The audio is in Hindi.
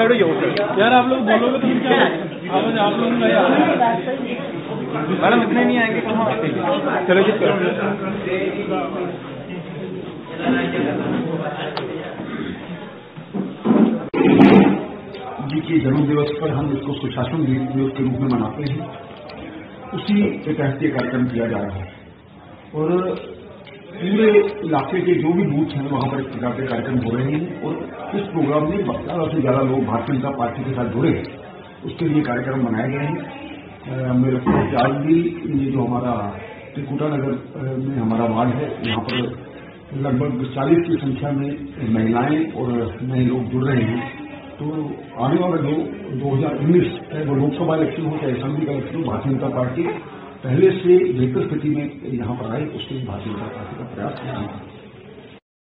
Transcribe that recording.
साइड हो सर। यार आप लोग बोलोगे तो क्या आवाज आप लोग नहीं आ रहा है। मैडम इतने नहीं आएंगे कहाँ आते? चलो जी जी के जन्म दिवस पर हम इसको सुशासन दिवस के रूप में मनाते हैं। उसी के तहत ये कार्यक्रम किया जा रहा है और पूरे इलाके के जो भी बूथ हैं वहां पर इस प्रकार के कार्यक्रम हो रहे हैं और इस प्रोग्राम में ज्यादा से ज्यादा लोग भारतीय जनता पार्टी के साथ जुड़े उसके लिए कार्यक्रम बनाए गए हैं। मेरे को आज भी ये जो हमारा त्रिकुटा नगर में हमारा वार्ड है यहाँ पर लगभग 40 की संख्या में महिलाएं और नए लोग जुड़ रहे हैं। तो आने वाला 2019 चाहे वो लोकसभा इलेक्शन हो चाहे असेंबली का इलेक्शन हो, भारतीय जनता पार्टी पहले से बेहतर स्थिति में यहाँ पर आए उसके लिए भारतीय जनता पार्टी का प्रयास है।